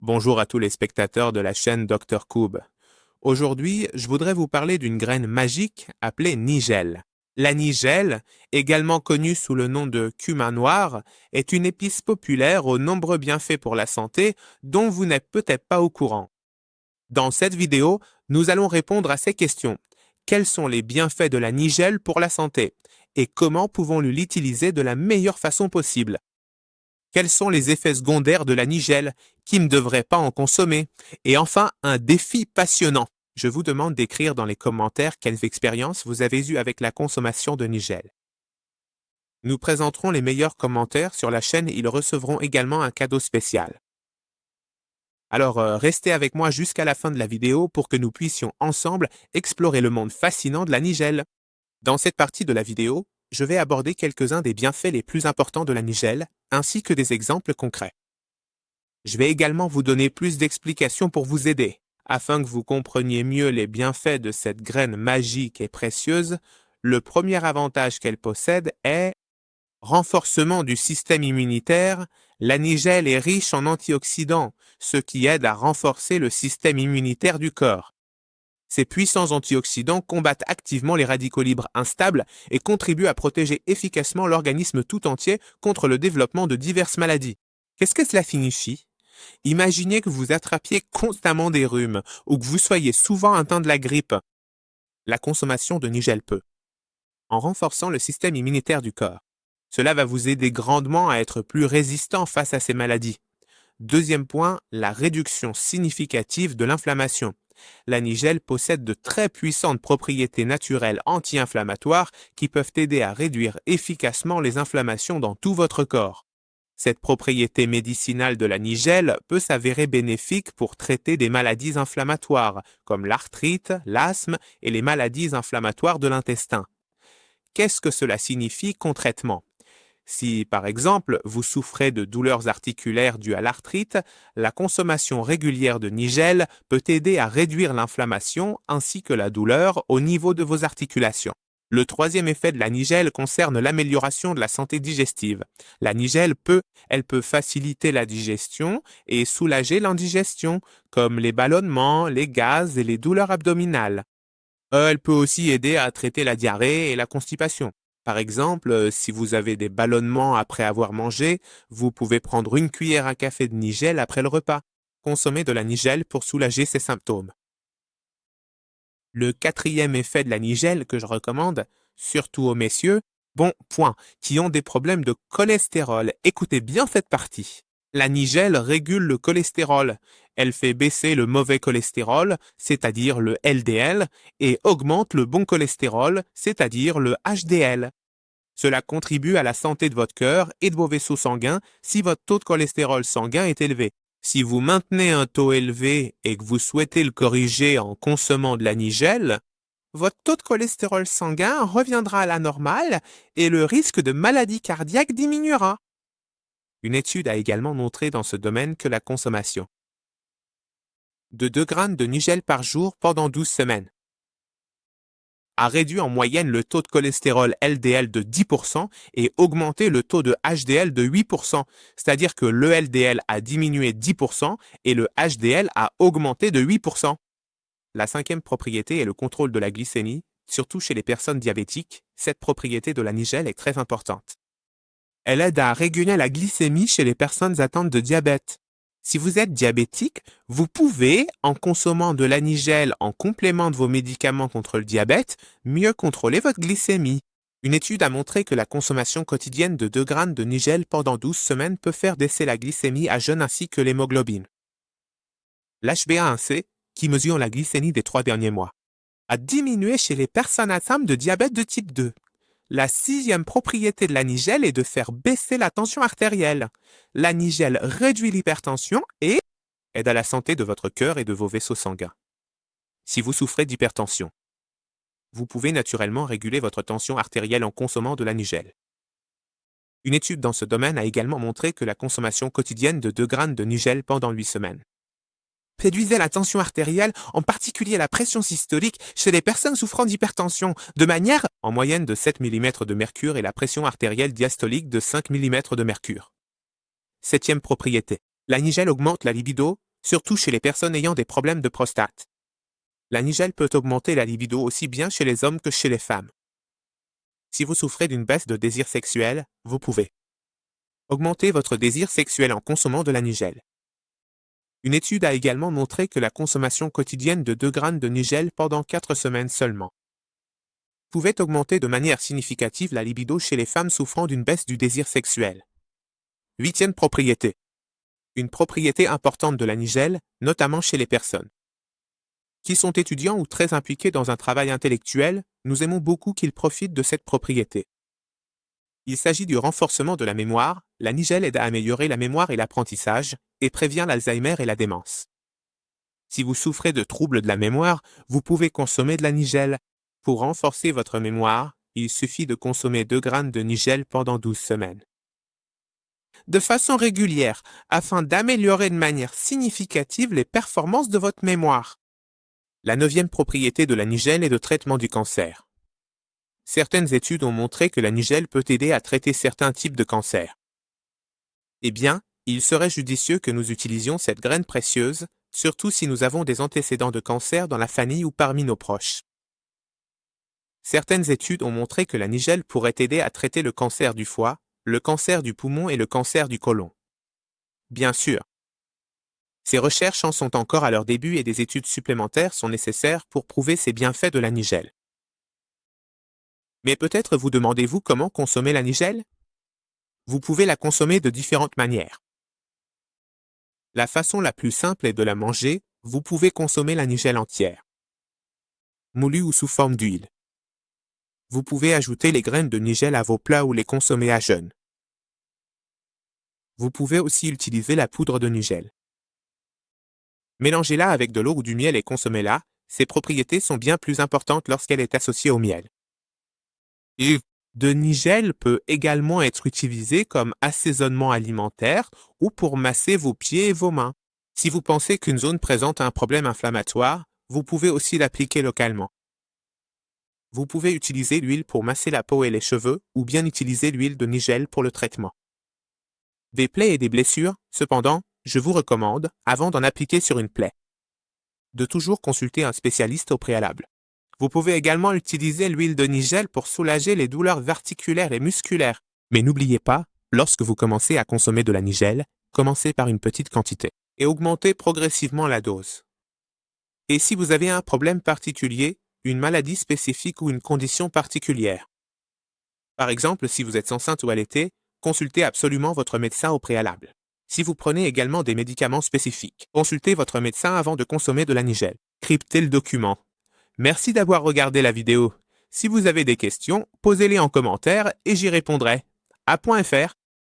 Bonjour à tous les spectateurs de la chaîne Dr Koob. Aujourd'hui, je voudrais vous parler d'une graine magique appelée nigelle. La nigelle, également connue sous le nom de cumin noir, est une épice populaire aux nombreux bienfaits pour la santé dont vous n'êtes peut-être pas au courant. Dans cette vidéo, nous allons répondre à ces questions. Quels sont les bienfaits de la nigelle pour la santé? Et comment pouvons-nous l'utiliser de la meilleure façon possible? Quels sont les effets secondaires de la nigelle? Qui ne devrait pas en consommer? Et enfin, un défi passionnant. Je vous demande d'écrire dans les commentaires quelles expériences vous avez eues avec la consommation de nigelle. Nous présenterons les meilleurs commentaires sur la chaîne et ils recevront également un cadeau spécial. Alors, restez avec moi jusqu'à la fin de la vidéo pour que nous puissions ensemble explorer le monde fascinant de la nigelle. Dans cette partie de la vidéo, je vais aborder quelques-uns des bienfaits les plus importants de la nigelle, ainsi que des exemples concrets. Je vais également vous donner plus d'explications pour vous aider. Afin que vous compreniez mieux les bienfaits de cette graine magique et précieuse, le premier avantage qu'elle possède est renforcement du système immunitaire. La nigelle est riche en antioxydants, ce qui aide à renforcer le système immunitaire du corps. Ces puissants antioxydants combattent activement les radicaux libres instables et contribuent à protéger efficacement l'organisme tout entier contre le développement de diverses maladies. Qu'est-ce que cela signifie? Imaginez que vous attrapiez constamment des rhumes ou que vous soyez souvent atteint de la grippe. La consommation de nigelle peut, en renforçant le système immunitaire du corps. Cela va vous aider grandement à être plus résistant face à ces maladies. Deuxième point, la réduction significative de l'inflammation. La nigelle possède de très puissantes propriétés naturelles anti-inflammatoires qui peuvent aider à réduire efficacement les inflammations dans tout votre corps. Cette propriété médicinale de la nigelle peut s'avérer bénéfique pour traiter des maladies inflammatoires, comme l'arthrite, l'asthme et les maladies inflammatoires de l'intestin. Qu'est-ce que cela signifie concrètement? Si, par exemple, vous souffrez de douleurs articulaires dues à l'arthrite, la consommation régulière de nigelle peut aider à réduire l'inflammation ainsi que la douleur au niveau de vos articulations. Le troisième effet de la nigelle concerne l'amélioration de la santé digestive. La nigelle peut faciliter la digestion et soulager l'indigestion, comme les ballonnements, les gaz et les douleurs abdominales. Elle peut aussi aider à traiter la diarrhée et la constipation. Par exemple, si vous avez des ballonnements après avoir mangé, vous pouvez prendre une cuillère à café de nigelle après le repas. Consommez de la nigelle pour soulager ces symptômes. Le quatrième effet de la nigelle que je recommande, surtout aux messieurs, qui ont des problèmes de cholestérol. Écoutez bien cette partie. La nigelle régule le cholestérol. Elle fait baisser le mauvais cholestérol, c'est-à-dire le LDL, et augmente le bon cholestérol, c'est-à-dire le HDL. Cela contribue à la santé de votre cœur et de vos vaisseaux sanguins si votre taux de cholestérol sanguin est élevé. Si vous maintenez un taux élevé et que vous souhaitez le corriger en consommant de la nigelle, votre taux de cholestérol sanguin reviendra à la normale et le risque de maladie cardiaque diminuera. Une étude a également montré dans ce domaine que la consommation de 2 grammes de nigelle par jour pendant 12 semaines a réduit en moyenne le taux de cholestérol LDL de 10% et augmenté le taux de HDL de 8%, c'est-à-dire que le LDL a diminué 10% et le HDL a augmenté de 8%. La cinquième propriété est le contrôle de la glycémie, surtout chez les personnes diabétiques. Cette propriété de la nigelle est très importante. Elle aide à réguler la glycémie chez les personnes atteintes de diabète. Si vous êtes diabétique, vous pouvez, en consommant de la nigelle en complément de vos médicaments contre le diabète, mieux contrôler votre glycémie. Une étude a montré que la consommation quotidienne de 2 grammes de nigelle pendant 12 semaines peut faire baisser la glycémie à jeun ainsi que l'hémoglobine. L'HbA1c, qui mesure la glycémie des 3 derniers mois, a diminué chez les personnes atteintes de diabète de type 2. La sixième propriété de la nigelle est de faire baisser la tension artérielle. La nigelle réduit l'hypertension et aide à la santé de votre cœur et de vos vaisseaux sanguins. Si vous souffrez d'hypertension, vous pouvez naturellement réguler votre tension artérielle en consommant de la nigelle. Une étude dans ce domaine a également montré que la consommation quotidienne de 2 grammes de nigelle pendant 8 semaines réduisait la tension artérielle, en particulier la pression systolique, chez les personnes souffrant d'hypertension, de manière en moyenne de 7 mm de mercure et la pression artérielle diastolique de 5 mm de mercure. Septième propriété. La nigelle augmente la libido surtout chez les personnes ayant des problèmes de prostate. La nigelle peut augmenter la libido aussi bien chez les hommes que chez les femmes. Si vous souffrez d'une baisse de désir sexuel, vous pouvez augmenter votre désir sexuel en consommant de la nigelle. Une étude a également montré que la consommation quotidienne de 2 grammes de nigelle pendant 4 semaines seulement pouvait augmenter de manière significative la libido chez les femmes souffrant d'une baisse du désir sexuel. 8e propriété. Une propriété importante de la nigelle, notamment chez les personnes qui sont étudiants ou très impliqués dans un travail intellectuel, nous aimons beaucoup qu'ils profitent de cette propriété. Il s'agit du renforcement de la mémoire. La nigelle aide à améliorer la mémoire et l'apprentissage, et prévient l'Alzheimer et la démence. Si vous souffrez de troubles de la mémoire, vous pouvez consommer de la nigelle. Pour renforcer votre mémoire, il suffit de consommer 2 grammes de nigelle pendant 12 semaines. De façon régulière, afin d'améliorer de manière significative les performances de votre mémoire. La 9e propriété de la nigelle est le traitement du cancer. Certaines études ont montré que la nigelle peut aider à traiter certains types de cancers. Eh bien, il serait judicieux que nous utilisions cette graine précieuse, surtout si nous avons des antécédents de cancer dans la famille ou parmi nos proches. Certaines études ont montré que la nigelle pourrait aider à traiter le cancer du foie, le cancer du poumon et le cancer du côlon. Bien sûr, ces recherches en sont encore à leur début et des études supplémentaires sont nécessaires pour prouver ces bienfaits de la nigelle. Mais peut-être vous demandez-vous comment consommer la nigelle? Vous pouvez la consommer de différentes manières. La façon la plus simple est de la manger. Vous pouvez consommer la nigelle entière, moulue ou sous forme d'huile. Vous pouvez ajouter les graines de nigelle à vos plats ou les consommer à jeûne. Vous pouvez aussi utiliser la poudre de nigelle. Mélangez-la avec de l'eau ou du miel et consommez-la. Ses propriétés sont bien plus importantes lorsqu'elle est associée au miel. De nigelle peut également être utilisé comme assaisonnement alimentaire ou pour masser vos pieds et vos mains. Si vous pensez qu'une zone présente un problème inflammatoire, vous pouvez aussi l'appliquer localement. Vous pouvez utiliser l'huile pour masser la peau et les cheveux ou bien utiliser l'huile de nigelle pour le traitement. Des plaies et des blessures, cependant, je vous recommande, avant d'en appliquer sur une plaie, de toujours consulter un spécialiste au préalable. Vous pouvez également utiliser l'huile de nigelle pour soulager les douleurs articulaires et musculaires. Mais n'oubliez pas, lorsque vous commencez à consommer de la nigelle, commencez par une petite quantité et augmentez progressivement la dose. Et si vous avez un problème particulier, une maladie spécifique ou une condition particulière, par exemple si vous êtes enceinte ou allaitée, consultez absolument votre médecin au préalable. Si vous prenez également des médicaments spécifiques, consultez votre médecin avant de consommer de la nigelle. Cryptez le document. Merci d'avoir regardé la vidéo. Si vous avez des questions, posez-les en commentaire et j'y répondrai. A.fr